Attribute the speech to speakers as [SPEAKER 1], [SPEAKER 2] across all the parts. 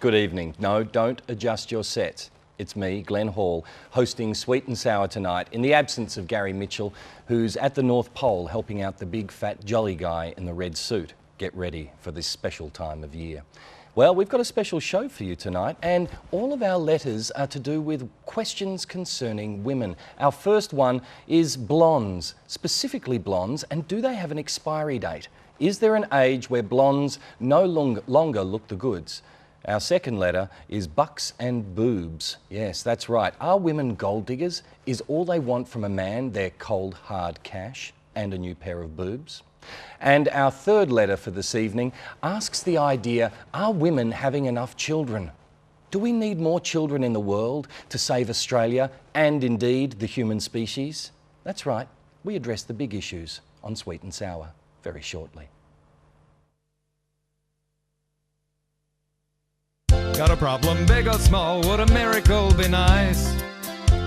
[SPEAKER 1] Good evening. No, don't adjust your sets. It's me, Glenn Hall, hosting Sweet and Sour tonight in the absence of Gary Mitchell, who's at the North Pole helping out the big fat jolly guy in the red suit get ready for this special time of year. Well, we've got a special show for you tonight, and all of our letters are to do with questions concerning women. Our first one is blondes, specifically blondes, and do they have an expiry date? Is there an age where blondes no longer look the goods? Our second letter is bucks and boobs. Yes, that's right. Are women gold diggers? Is all they want from a man their cold, hard cash and a new pair of boobs? And our third letter for this evening asks the idea, are women having enough children? Do we need more children in the world to save Australia and indeed the human species? That's right, we address the big issues on Sweet and Sour very shortly.
[SPEAKER 2] Got a problem, big or small, would a miracle be nice?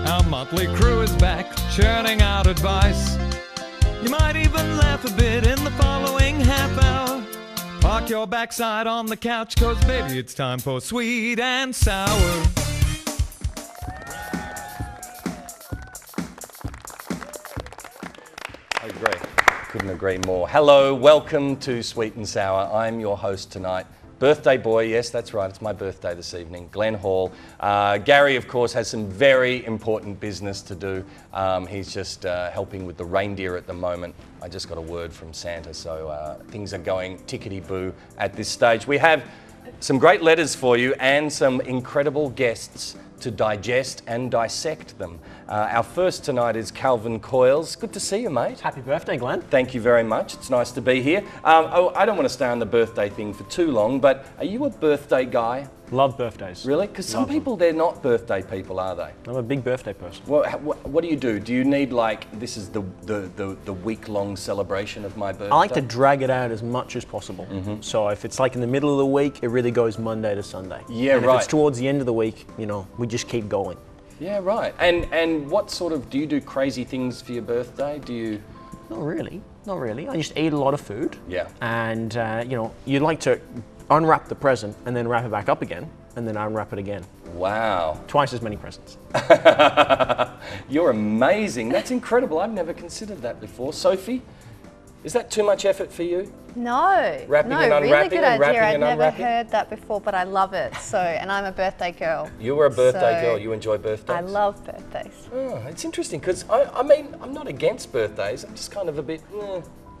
[SPEAKER 2] Our monthly crew is back, churning out advice. You might even laugh a bit in the following half hour. Park your backside on the couch, cause baby it's time for Sweet and Sour.
[SPEAKER 1] I agree. Couldn't agree more. Hello, welcome to Sweet and Sour. I'm your host tonight. Birthday boy, yes, that's right, it's my birthday this evening, Glenn Hall. Gary, of course, has some very important business to do. He's just helping with the reindeer at the moment. I just got a word from Santa, so things are going tickety-boo at this stage. We have some great letters for you and some incredible guests to digest and dissect them. Our first tonight is Calvin Coyles. Good to see you, mate.
[SPEAKER 3] Happy birthday, Glenn.
[SPEAKER 1] Thank you very much. It's nice to be here. I don't want to stay on the birthday thing for too long, but are you a birthday guy?
[SPEAKER 3] Love birthdays.
[SPEAKER 1] Really? Because some people, they're not birthday people, are they?
[SPEAKER 3] I'm a big birthday person.
[SPEAKER 1] Well, what do you do? Do you need, like, this is the week-long celebration of my birthday?
[SPEAKER 3] I like to drag it out as much as possible. So if it's like in the middle of the week, it really goes Monday to Sunday.
[SPEAKER 1] Yeah,
[SPEAKER 3] and
[SPEAKER 1] right.
[SPEAKER 3] if it's towards the end of the week, you know, we just keep going.
[SPEAKER 1] Yeah, right. And what sort of, do you do crazy things for your birthday? Do you?
[SPEAKER 3] Not really. Not really. I just eat a lot of food.
[SPEAKER 1] Yeah.
[SPEAKER 3] And, you know, you like to unwrap the present and then wrap it back up again and then unwrap it again.
[SPEAKER 1] Wow.
[SPEAKER 3] Twice as many presents.
[SPEAKER 1] You're amazing. That's incredible. I've never considered that before. Sophie, is that too much effort for you?
[SPEAKER 4] No.
[SPEAKER 1] Wrapping and unwrapping
[SPEAKER 4] really good
[SPEAKER 1] and wrapping
[SPEAKER 4] idea. I've
[SPEAKER 1] and
[SPEAKER 4] never
[SPEAKER 1] unwrapping?
[SPEAKER 4] heard that before, but I love it. So, and I'm a birthday girl.
[SPEAKER 1] You were a birthday
[SPEAKER 4] So,
[SPEAKER 1] girl. You enjoy birthdays?
[SPEAKER 4] I love birthdays.
[SPEAKER 1] Oh, it's interesting because I mean, I'm not against birthdays. I'm just kind of a bit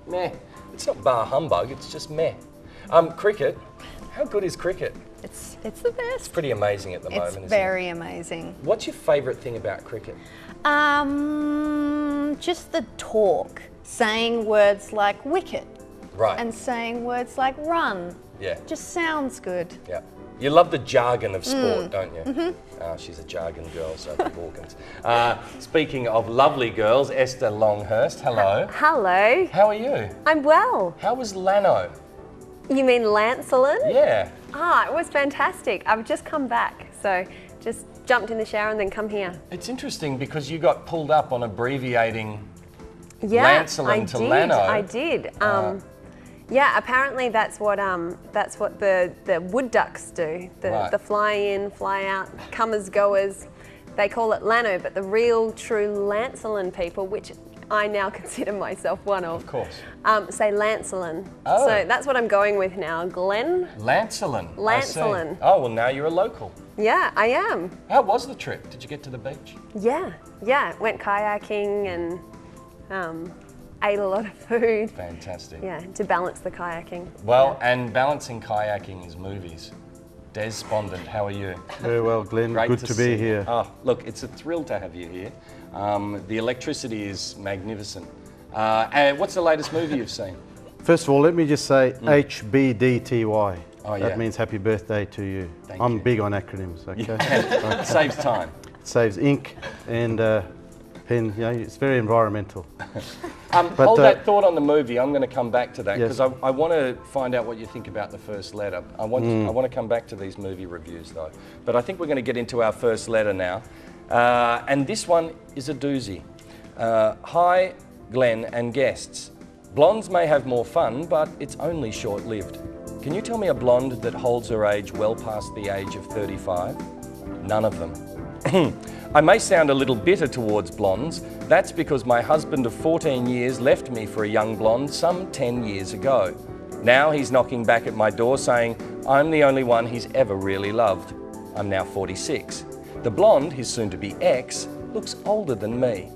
[SPEAKER 1] meh. It's not bar humbug. It's just meh. Cricket. How good is cricket?
[SPEAKER 4] It's the best.
[SPEAKER 1] It's pretty amazing at the moment, isn't
[SPEAKER 4] It's very amazing.
[SPEAKER 1] What's your favourite thing about cricket?
[SPEAKER 4] Just the talk, saying words like wicket,
[SPEAKER 1] Right.
[SPEAKER 4] and saying words like run.
[SPEAKER 1] Yeah.
[SPEAKER 4] Just sounds good.
[SPEAKER 1] Yeah. You love the jargon of sport, don't you? She's a jargon girl, Sophie Hawkins. Speaking of lovely girls, Esther Longhurst, hello.
[SPEAKER 5] Hello.
[SPEAKER 1] How are you?
[SPEAKER 5] I'm well.
[SPEAKER 1] How was Lano?
[SPEAKER 5] You mean Lancelin?
[SPEAKER 1] Yeah.
[SPEAKER 5] Ah, it was fantastic. I've just come back, so just jumped in the shower and then come here.
[SPEAKER 1] It's interesting because you got pulled up on abbreviating
[SPEAKER 5] Yeah,
[SPEAKER 1] Lancelin to Lano.
[SPEAKER 5] I did. Yeah, apparently that's what the wood ducks do. The fly in, fly out, comers, goers. They call it Lano, but the real, true Lancelin people, which I now consider myself one of
[SPEAKER 1] course.
[SPEAKER 5] Say Lancelin.
[SPEAKER 1] Oh.
[SPEAKER 5] So that's what I'm going with now. Glenn?
[SPEAKER 1] Lancelin.
[SPEAKER 5] Lancelin.
[SPEAKER 1] Oh, well, now you're a local.
[SPEAKER 5] Yeah, I am.
[SPEAKER 1] How was the trip? Did you get to the beach?
[SPEAKER 5] Yeah. Went kayaking and ate a lot of food.
[SPEAKER 1] Fantastic.
[SPEAKER 5] Yeah, to balance the kayaking.
[SPEAKER 1] Well, and balancing kayaking is movies. Des Pondent, how are you?
[SPEAKER 6] Very well, Glenn.
[SPEAKER 1] Great
[SPEAKER 6] Good to be
[SPEAKER 1] see
[SPEAKER 6] here.
[SPEAKER 1] you. Oh, look, it's a thrill to have you here. The electricity is magnificent. And what's the latest movie you've seen?
[SPEAKER 6] First of all, let me just say HBDTY.
[SPEAKER 1] Oh, yeah.
[SPEAKER 6] That means happy birthday to you.
[SPEAKER 1] Thank
[SPEAKER 6] I'm
[SPEAKER 1] you.
[SPEAKER 6] big on acronyms, okay?
[SPEAKER 1] It saves time.
[SPEAKER 6] It saves ink and pen, you know, it's very environmental.
[SPEAKER 1] Hold that thought on the movie. I'm going to come back to that
[SPEAKER 6] Yes.
[SPEAKER 1] because I want to find out what you think about the first letter. I want to come back to these movie reviews though. But I think we're going to get into our first letter now. And this one is a doozy. Hi, Glenn and guests. Blondes may have more fun, but it's only short-lived. Can you tell me a blonde that holds her age well past the age of 35? None of them. I may sound a little bitter towards blondes. That's because my husband of 14 years left me for a young blonde some 10 years ago. Now he's knocking back at my door saying I'm the only one he's ever really loved. I'm now 46. The blonde, his soon-to-be ex, looks older than me.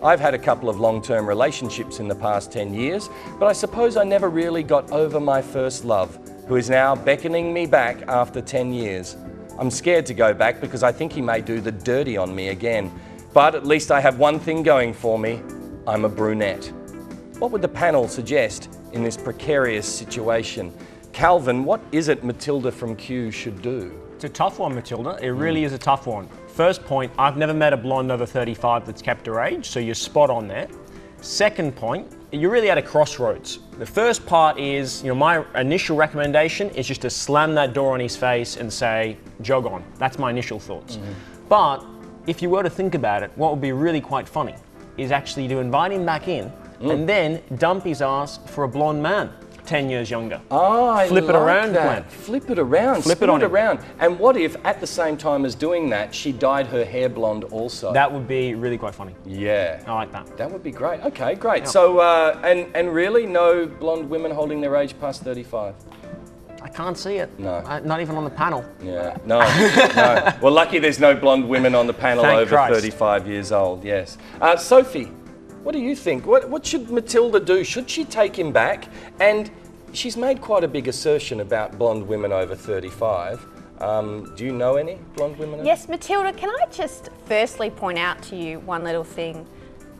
[SPEAKER 1] I've had a couple of long-term relationships in the past 10 years, but I suppose I never really got over my first love, who is now beckoning me back after 10 years. I'm scared to go back because I think he may do the dirty on me again. But at least I have one thing going for me. I'm a brunette. What would the panel suggest in this precarious situation? Calvin, what is it Matilda from Kew should do?
[SPEAKER 3] It's a tough one, Matilda. It really is a tough one. First point, I've never met a blonde over 35 that's kept her age, so you're spot on there. Second point, you're really at a crossroads. The first part is, my initial recommendation is just to slam that door on his face and say, jog on. That's my initial thoughts. But if you were to think about it, what would be really quite funny is actually to invite him back in and then dump his ass for a blonde man 10 years younger.
[SPEAKER 1] Oh,
[SPEAKER 3] Flip it around, Glenn.
[SPEAKER 1] Flip it around.
[SPEAKER 3] Flip it on him.
[SPEAKER 1] around. And what if, at the same time as doing that, she dyed her hair blonde also?
[SPEAKER 3] That would be really quite funny.
[SPEAKER 1] Yeah.
[SPEAKER 3] I like that.
[SPEAKER 1] That would be great. Okay, great.
[SPEAKER 3] Yeah.
[SPEAKER 1] So, and really no blonde women holding their age past 35?
[SPEAKER 3] I can't see it.
[SPEAKER 1] No.
[SPEAKER 3] Not even on the panel.
[SPEAKER 1] Yeah, no, no. Well, lucky there's no blonde women on the panel
[SPEAKER 3] Thank
[SPEAKER 1] over
[SPEAKER 3] Christ.
[SPEAKER 1] 35 years old, yes. Sophie, what do you think? What should Matilda do? Should she take him back? And she's made quite a big assertion about blonde women over 35. Do you know any blonde women?
[SPEAKER 4] Yes, Matilda, can I just firstly point out to you one little thing?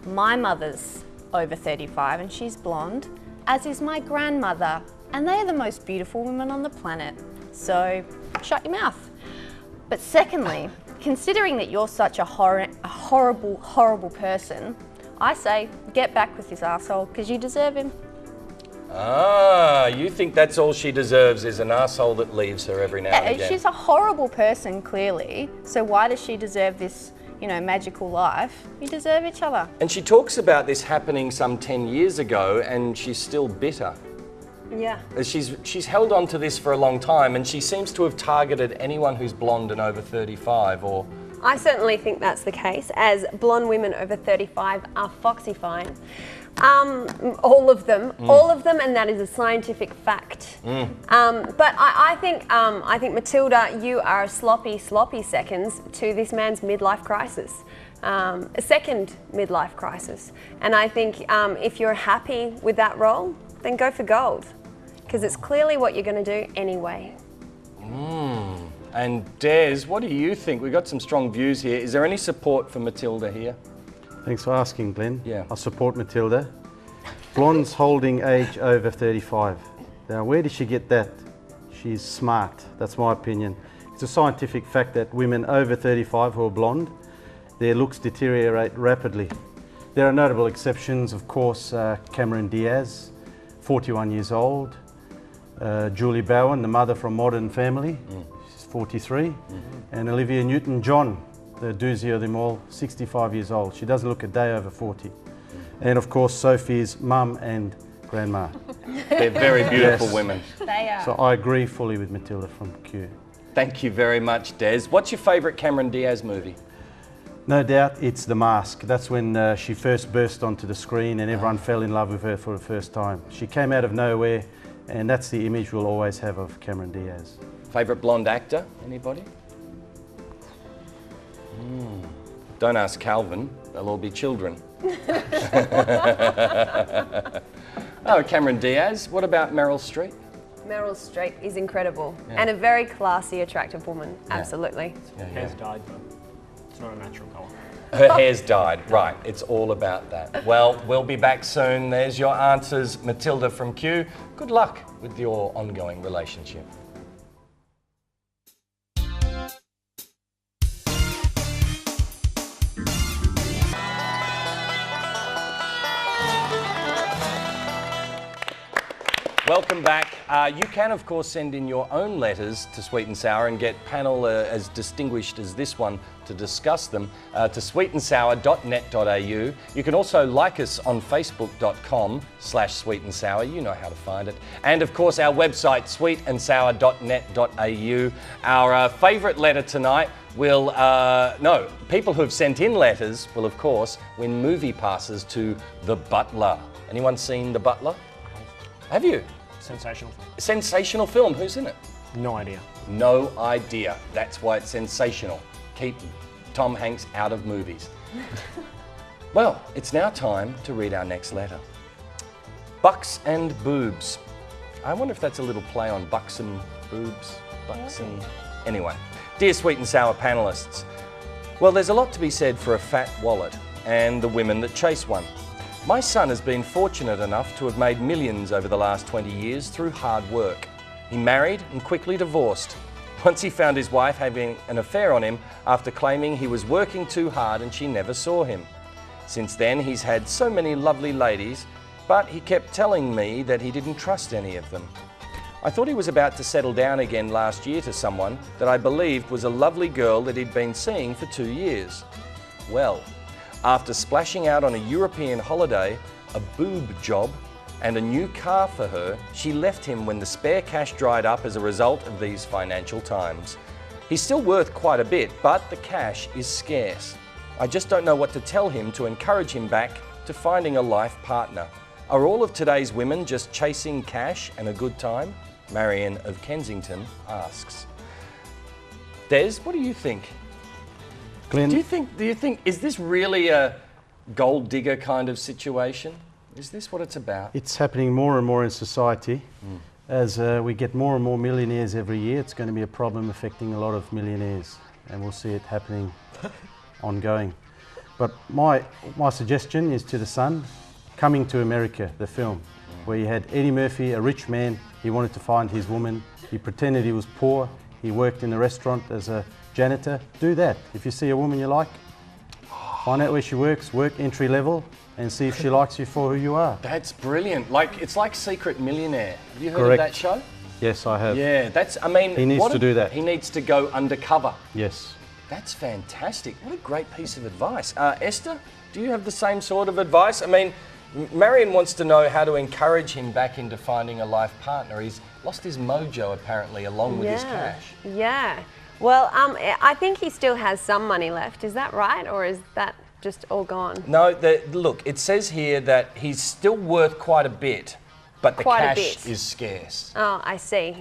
[SPEAKER 4] My mother's over 35 and she's blonde, as is my grandmother, and they are the most beautiful women on the planet. So, shut your mouth. But secondly, considering that you're such a horrible, horrible person, I say get back with this arsehole because you deserve him.
[SPEAKER 1] Ah, you think that's all she deserves is an arsehole that leaves her every now and again?
[SPEAKER 4] She's a horrible person, clearly. So why does she deserve this, magical life? You deserve each other.
[SPEAKER 1] And she talks about this happening some 10 years ago and she's still bitter.
[SPEAKER 5] Yeah.
[SPEAKER 1] She's held on to this for a long time and she seems to have targeted anyone who's blonde and over 35 or...
[SPEAKER 5] I certainly think that's the case, as blonde women over 35 are foxy fine. All of them, and that is a scientific fact. But I think Matilda, you are sloppy seconds to this man's midlife crisis, a second midlife crisis. And I think if you're happy with that role, then go for gold, because it's clearly what you're going to do anyway.
[SPEAKER 1] And Des, what do you think? We've got some strong views here. Is there any support for Matilda here?
[SPEAKER 6] Thanks for asking, Glenn.
[SPEAKER 1] Yeah.
[SPEAKER 6] I support Matilda. Blondes holding age over 35. Now, where did she get that? She's smart, that's my opinion. It's a scientific fact that women over 35 who are blonde, their looks deteriorate rapidly. There are notable exceptions, of course, Cameron Diaz, 41 years old. Julie Bowen, the mother from Modern Family, she's 43. And Olivia Newton-John, the doozy of them all, 65 years old. She doesn't look a day over 40. And of course, Sophie's mum and grandma.
[SPEAKER 1] They're very beautiful women.
[SPEAKER 4] They are.
[SPEAKER 6] So I agree fully with Matilda from Kew.
[SPEAKER 1] Thank you very much, Des. What's your favourite Cameron Diaz movie?
[SPEAKER 6] No doubt it's The Mask. That's when she first burst onto the screen and everyone fell in love with her for the first time. She came out of nowhere, and that's the image we'll always have of Cameron Diaz.
[SPEAKER 1] Favourite blonde actor? Anybody? Don't ask Calvin, they'll all be children. Oh, Cameron Diaz. What about Meryl Streep?
[SPEAKER 5] Meryl Streep is incredible and a very classy, attractive woman. Absolutely.
[SPEAKER 3] Hair's dyed though. It's not a natural colour.
[SPEAKER 1] Her hair's dyed, right. It's all about that. Well, we'll be back soon. There's your answers, Matilda from Kew. Good luck with your ongoing relationship. Welcome back. You can, of course, send in your own letters to Sweet and Sour and get panel as distinguished as this one to discuss them to sweetandsour.net.au. You can also like us on facebook.com/sweetandsour. You know how to find it. And, of course, our website, sweetandsour.net.au. Our favourite letter tonight will, no, people who've sent in letters will, of course, win movie passes to The Butler. Anyone seen The Butler? Have you?
[SPEAKER 3] Sensational film.
[SPEAKER 1] Sensational film. Who's in it?
[SPEAKER 3] No idea.
[SPEAKER 1] No idea. That's why it's sensational. Keep Tom Hanks out of movies. Well, it's now time to read our next letter. Bucks and Boobs. I wonder if that's a little play on Bucks and Boobs. Bucks and... Anyway. Dear Sweet and Sour panellists. Well, there's a lot to be said for a fat wallet and the women that chase one. My son has been fortunate enough to have made millions over the last 20 years through hard work. He married and quickly divorced. Once he found his wife having an affair on him after claiming he was working too hard and she never saw him. Since then, he's had so many lovely ladies, but he kept telling me that he didn't trust any of them. I thought he was about to settle down again last year to someone that I believed was a lovely girl that he'd been seeing for 2 years. Well, after splashing out on a European holiday, a boob job, and a new car for her, she left him when the spare cash dried up as a result of these financial times. He's still worth quite a bit, but the cash is scarce. I just don't know what to tell him to encourage him back to finding a life partner. Are all of today's women just chasing cash and a good time? Marion of Kensington asks. Des, what do you think?
[SPEAKER 6] Glenn?
[SPEAKER 1] Do you think, is this really a gold digger kind of situation? Is this what it's about?
[SPEAKER 6] It's happening more and more in society. As we get more and more millionaires every year, it's going to be a problem affecting a lot of millionaires, and we'll see it happening ongoing. But my suggestion is to the son, Coming to America, the film, where you had Eddie Murphy, a rich man. He wanted to find his woman. He pretended he was poor. He worked in a restaurant as a janitor. Do that. If you see a woman you like, find out where she works, work entry level, and see if she likes you for who you are.
[SPEAKER 1] That's brilliant. It's like Secret Millionaire. Have you heard
[SPEAKER 6] Correct.
[SPEAKER 1] of that show?
[SPEAKER 6] Yes, I have.
[SPEAKER 1] Yeah,
[SPEAKER 6] He needs to do that.
[SPEAKER 1] He needs to go undercover.
[SPEAKER 6] Yes.
[SPEAKER 1] That's fantastic. What a great piece of advice. Esther, do you have the same sort of advice? I mean, Marion wants to know how to encourage him back into finding a life partner. He's lost his mojo, apparently, along with his cash.
[SPEAKER 5] Yeah. Well, I think he still has some money left. Is that right? Or is that just all gone?
[SPEAKER 1] No, look, it says here that he's still worth quite a bit, but the cash is scarce.
[SPEAKER 5] Oh, I see.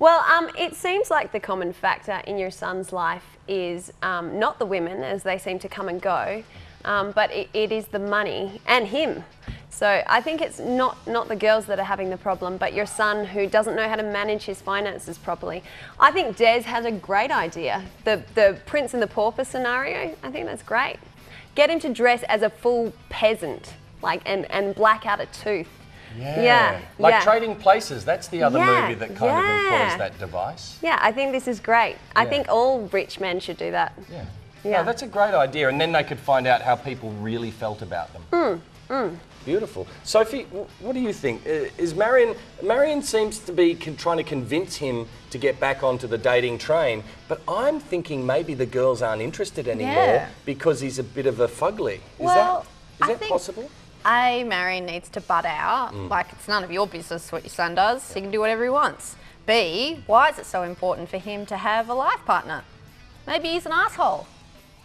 [SPEAKER 5] Well, it seems like the common factor in your son's life is not the women, as they seem to come and go, but it is the money and him. So I think it's not the girls that are having the problem, but your son who doesn't know how to manage his finances properly. I think Des has a great idea. The Prince and the Pauper scenario, I think that's great. Get him to dress as a full peasant, and black out a tooth.
[SPEAKER 1] Yeah. Trading Places, that's the other movie that kind of employs that device.
[SPEAKER 5] Yeah, I think this is great. I think all rich men should do that.
[SPEAKER 1] Yeah. No, that's a great idea, and then they could find out how people really felt about them. Beautiful. Sophie, what do you think? Is Marion seems to be trying to convince him to get back onto the dating train, but I'm thinking maybe the girls aren't interested anymore because he's a bit of a fugly. Is that possible?
[SPEAKER 4] A, Marion needs to butt out. It's none of your business what your son does. He can do whatever he wants. B, why is it so important for him to have a life partner? Maybe he's an asshole.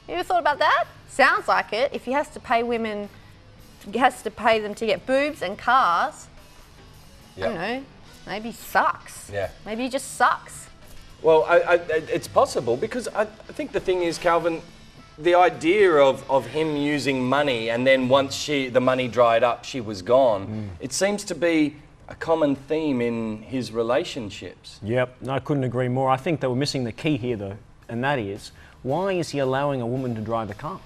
[SPEAKER 4] You ever thought about that? Sounds like it. If he has to pay women, he has to pay them to get boobs and cars. I don't know. Maybe he sucks.
[SPEAKER 1] Yeah.
[SPEAKER 4] Maybe he just sucks.
[SPEAKER 1] Well, it's possible because I think the thing is, Calvin, the idea of him using money and then once the money dried up, she was gone. It seems to be a common theme in his relationships.
[SPEAKER 3] Yep, no, I couldn't agree more. I think they were missing the key here though, and that is, why is he allowing a woman to drive a car?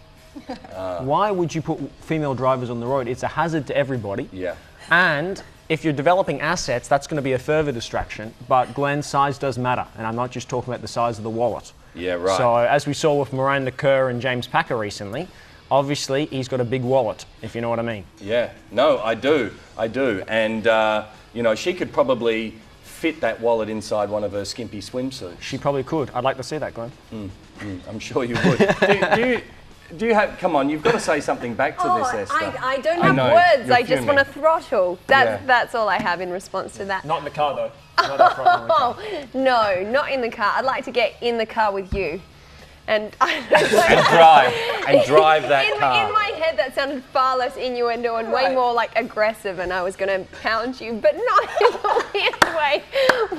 [SPEAKER 3] Why would you put female drivers on the road? It's a hazard to everybody.
[SPEAKER 1] Yeah.
[SPEAKER 3] And if you're developing assets, that's going to be a further distraction. But Glenn, size does matter. And I'm not just talking about the size of the wallet.
[SPEAKER 1] Yeah, right.
[SPEAKER 3] So as we saw with Miranda Kerr and James Packer recently, obviously he's got a big wallet, if you know what I mean.
[SPEAKER 1] Yeah. No, I do. And, You know, she could probably fit that wallet inside one of her skimpy swimsuits.
[SPEAKER 3] She probably could. I'd like to see that, Glenn.
[SPEAKER 1] I'm sure you would. Do you have, come on, you've got to say something back to this, Esther.
[SPEAKER 5] I don't have words. I just want to throttle.
[SPEAKER 1] Yeah.
[SPEAKER 5] That's all I have in response to that.
[SPEAKER 3] Not in the car, though. Not up front in the car.
[SPEAKER 5] No, not in the car. I'd like to get in the car with you. And
[SPEAKER 1] drive that car.
[SPEAKER 5] In my head, that sounded far less innuendo and way more like aggressive, and I was going to pound you, but not in a weird way.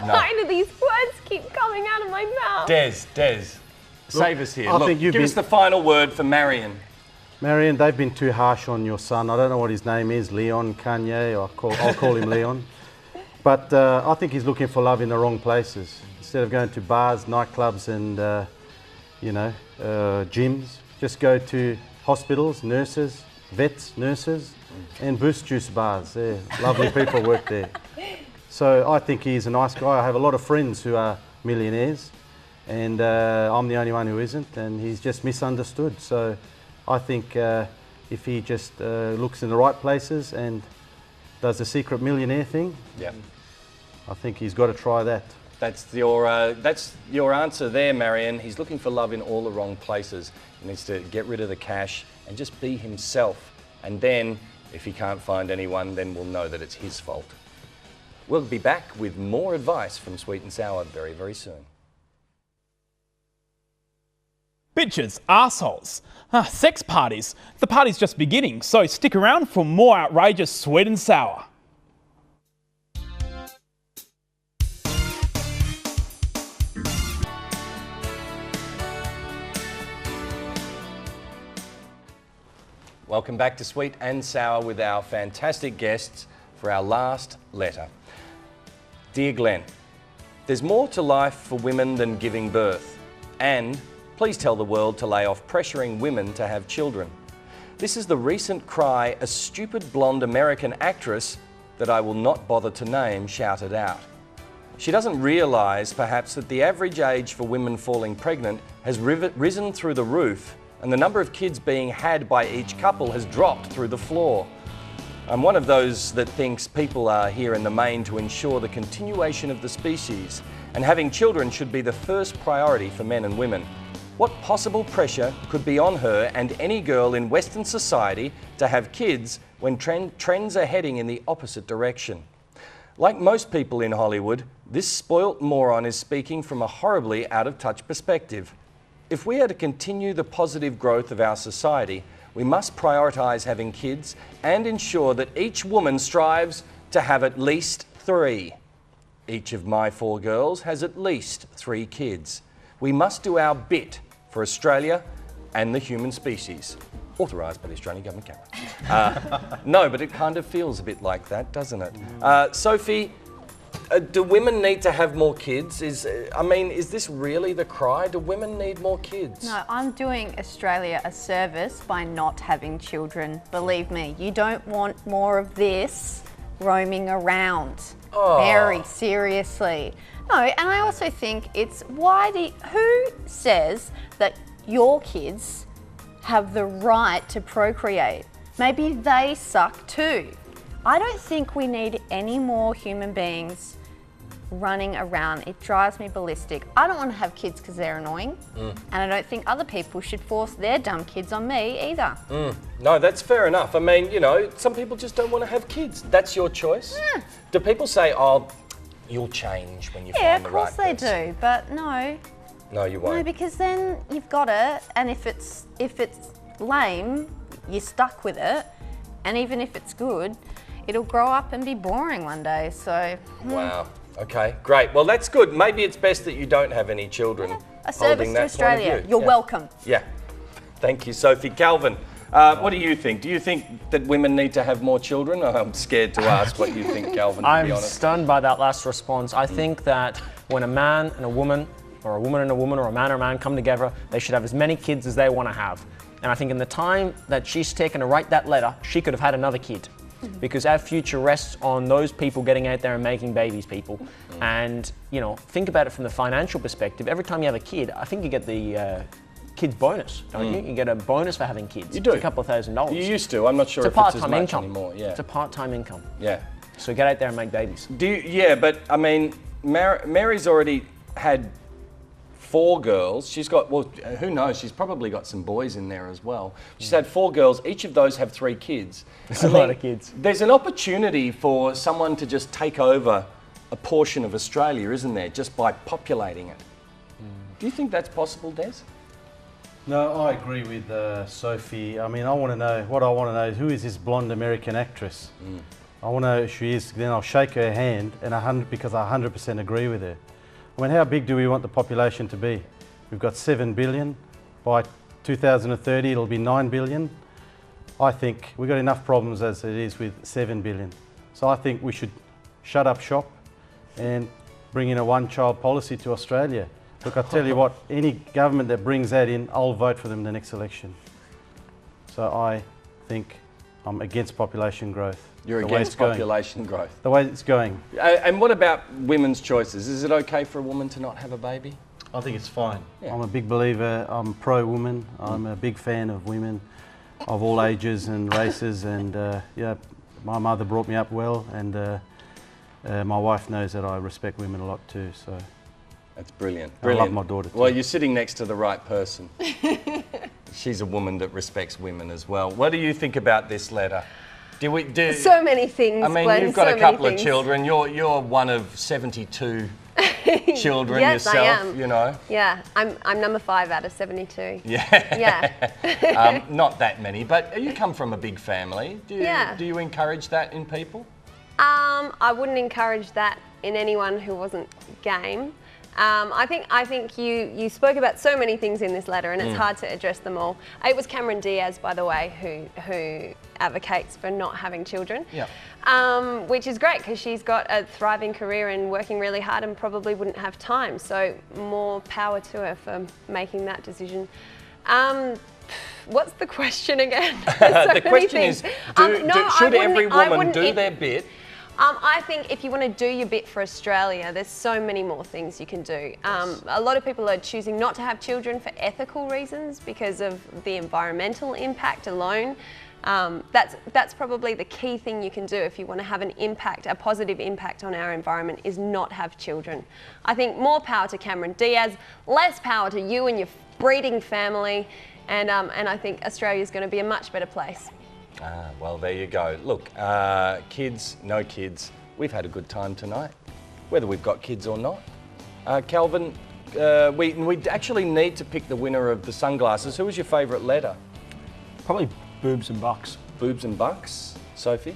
[SPEAKER 5] Why do these words keep coming out of my mouth?
[SPEAKER 1] Des, save us here.
[SPEAKER 6] I think
[SPEAKER 1] give us the final word for Marion.
[SPEAKER 6] Marion, they've been too harsh on your son. I don't know what his name is, Leon, Kanye, I'll call him Leon. But I think he's looking for love in the wrong places. Instead of going to bars, nightclubs and gyms, just go to hospitals, nurses, vets, nurses, and boost juice bars. Lovely people work there. So I think he's a nice guy. I have a lot of friends who are millionaires, and I'm the only one who isn't, and he's just misunderstood. So I think if he just looks in the right places and does the secret millionaire thing, I think he's got to try that.
[SPEAKER 1] That's your answer there, Marion. He's looking for love in all the wrong places. He needs to get rid of the cash and just be himself. And then, if he can't find anyone, then we'll know that it's his fault. We'll be back with more advice from Sweet and Sour very, very soon.
[SPEAKER 7] Bitches, arseholes. Sex parties. The party's just beginning, so stick around for more outrageous Sweet and Sour.
[SPEAKER 1] Welcome back to Sweet and Sour with our fantastic guests for our last letter. Dear Glenn, there's more to life for women than giving birth. And please tell the world to lay off pressuring women to have children. This is the recent cry a stupid blonde American actress that I will not bother to name shouted out. She doesn't realise perhaps that the average age for women falling pregnant has risen through the roof, and the number of kids being had by each couple has dropped through the floor. I'm one of those that thinks people are here in the main to ensure the continuation of the species, and having children should be the first priority for men and women. What possible pressure could be on her and any girl in Western society to have kids when trends are heading in the opposite direction? Like most people in Hollywood, this spoilt moron is speaking from a horribly out-of-touch perspective. If we are to continue the positive growth of our society, we must prioritise having kids and ensure that each woman strives to have at least 3. Each of my 4 girls has at least 3 kids. We must do our bit for Australia and the human species. Authorised by the Australian Government Canberra. No, but it kind of feels a bit like that, doesn't it? Sophie, do women need to have more kids? Is this really the cry? Do women need more kids?
[SPEAKER 4] No, I'm doing Australia a service by not having children. Believe me, you don't want more of this roaming around. Very seriously. No, and I also think it's who says that your kids have the right to procreate? Maybe they suck too. I don't think we need any more human beings running around. It drives me ballistic. I don't want to have kids because they're annoying, and I don't think other people should force their dumb kids on me either.
[SPEAKER 1] No, that's fair enough. I mean, you know, some people just don't want to have kids. That's your choice. Yeah. Do people say, "Oh, you'll change when you find the right person"?
[SPEAKER 4] Yeah, of course they do, but no.
[SPEAKER 1] No, you won't.
[SPEAKER 4] No, because then you've got it, and if it's lame, you're stuck with it, and even if it's good, it'll grow up and be boring one day. So.
[SPEAKER 1] Wow. Okay, great. Well, that's good. Maybe it's best that you don't have any children.
[SPEAKER 4] Yeah. A service to Australia. You're welcome.
[SPEAKER 1] Yeah. Thank you, Sophie. Calvin, what do you think? Do you think that women need to have more children? I'm scared to ask what you think, Calvin, to be honest.
[SPEAKER 3] I'm stunned by that last response. I think that when a man and a woman, or a woman and a woman, or a man and a man come together, they should have as many kids as they want to have. And I think in the time that she's taken to write that letter, she could have had another kid. Because our future rests on those people getting out there and making babies, people. And, you know, think about it from the financial perspective. Every time you have a kid, I think you get the kids bonus, don't you? You get a bonus for having kids.
[SPEAKER 1] You do.
[SPEAKER 3] It's a couple of $1,000.
[SPEAKER 1] You used to. I'm not sure
[SPEAKER 3] it's
[SPEAKER 1] if it's as much
[SPEAKER 3] income.
[SPEAKER 1] anymore. Yeah.
[SPEAKER 3] It's a part-time income.
[SPEAKER 1] Yeah.
[SPEAKER 3] So get out there and make babies.
[SPEAKER 1] Yeah, but I mean, Mary's already had 4 girls. She's got, well, who knows? She's probably got some boys in there as well. She's had 4 girls. Each of those have 3 kids.
[SPEAKER 3] That's a lot of kids.
[SPEAKER 1] There's an opportunity for someone to just take over a portion of Australia, isn't there, just by populating it? Do you think that's possible, Des?
[SPEAKER 6] No, I agree with Sophie. I mean, I want to know, what I want to know is who is this blonde American actress? I want to know who she is, then I'll shake her hand and because I 100% agree with her. I mean, how big do we want the population to be? We've got 7 billion. By 2030, it'll be 9 billion. I think we've got enough problems as it is with 7 billion. So I think we should shut up shop and bring in a one-child policy to Australia. Look, I tell you what, any government that brings that in, I'll vote for them in the next election. So I think I'm against population growth.
[SPEAKER 1] You're against population growth?
[SPEAKER 6] The way it's going.
[SPEAKER 1] And what about women's choices? Is it okay for a woman to not have a baby?
[SPEAKER 6] I think it's fine.
[SPEAKER 1] Yeah.
[SPEAKER 6] I'm a big believer, I'm pro-woman, I'm a big fan of women of all ages and races, and yeah, my mother brought me up well, and my wife knows that I respect women a lot too, so.
[SPEAKER 1] That's brilliant.
[SPEAKER 6] I love my daughter too.
[SPEAKER 1] Well, you're sitting next to the right person. She's a woman that respects women as well. What do you think about this letter?
[SPEAKER 5] So many things,
[SPEAKER 1] I mean,
[SPEAKER 5] Glenn,
[SPEAKER 1] you've got
[SPEAKER 5] so
[SPEAKER 1] a couple
[SPEAKER 5] many
[SPEAKER 1] of
[SPEAKER 5] things.
[SPEAKER 1] children. You're one of 72 children
[SPEAKER 5] Yes,
[SPEAKER 1] yourself,
[SPEAKER 5] I am.
[SPEAKER 1] you know.
[SPEAKER 5] Yeah, I'm number 5 out of 72.
[SPEAKER 1] Yeah.
[SPEAKER 5] Yeah.
[SPEAKER 1] Not that many, but you come from a big family. Do you encourage that in people?
[SPEAKER 5] I wouldn't encourage that in anyone who wasn't game. I think you spoke about so many things in this letter, and it's hard to address them all. It was Cameron Diaz, by the way, who advocates for not having children.
[SPEAKER 1] Yeah.
[SPEAKER 5] Which is great because she's got a thriving career and working really hard and probably wouldn't have time. So more power to her for making that decision. What's the question again?
[SPEAKER 1] The question is, should every woman do their bit?
[SPEAKER 5] I think if you want to do your bit for Australia, there's so many more things you can do. A lot of people are choosing not to have children for ethical reasons because of the environmental impact alone. That's probably the key thing you can do if you want to have an impact, a positive impact on our environment, is not have children. I think more power to Cameron Diaz, less power to you and your breeding family, and I think Australia's going to be a much better place.
[SPEAKER 1] Well, there you go. Look, kids, no kids, we've had a good time tonight, whether we've got kids or not. Calvin, we actually need to pick the winner of the sunglasses. Who was your favourite letter?
[SPEAKER 3] Probably Boobs and Bucks.
[SPEAKER 1] Boobs and Bucks. Sophie?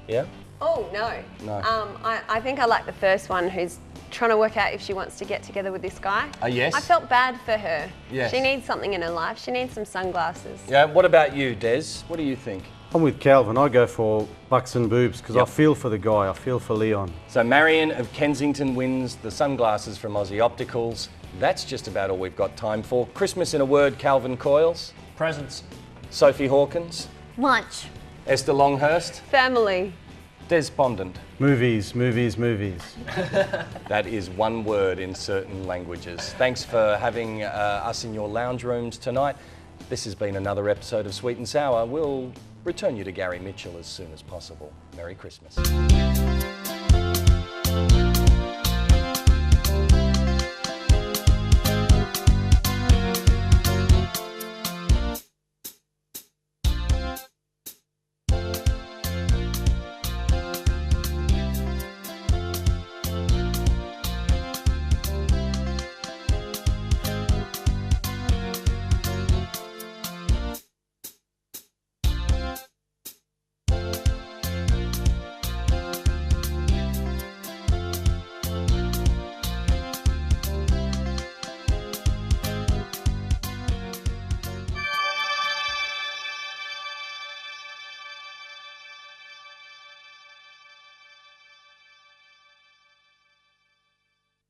[SPEAKER 1] Yeah?
[SPEAKER 5] Oh, no. I think I like the first one, who's trying to work out if she wants to get together with this guy.
[SPEAKER 1] Yes?
[SPEAKER 5] I felt bad for her.
[SPEAKER 1] Yes.
[SPEAKER 5] She needs something in her life. She needs some sunglasses.
[SPEAKER 1] Yeah, what about you, Des? What do you think?
[SPEAKER 6] I'm with Calvin. I go for Bucks and Boobs because I feel for the guy. I feel for Leon.
[SPEAKER 1] So Marion of Kensington wins the sunglasses from Aussie Opticals. That's just about all we've got time for. Christmas in a word, Calvin Coyles.
[SPEAKER 3] Presents.
[SPEAKER 1] Sophie Hawkins.
[SPEAKER 4] Lunch.
[SPEAKER 1] Esther Longhurst.
[SPEAKER 5] Family.
[SPEAKER 1] Des Pondent.
[SPEAKER 6] Movies, movies, movies.
[SPEAKER 1] That is one word in certain languages. Thanks for having us in your lounge rooms tonight. This has been another episode of Sweet and Sour. We'll return you to Gary Mitchell as soon as possible. Merry Christmas.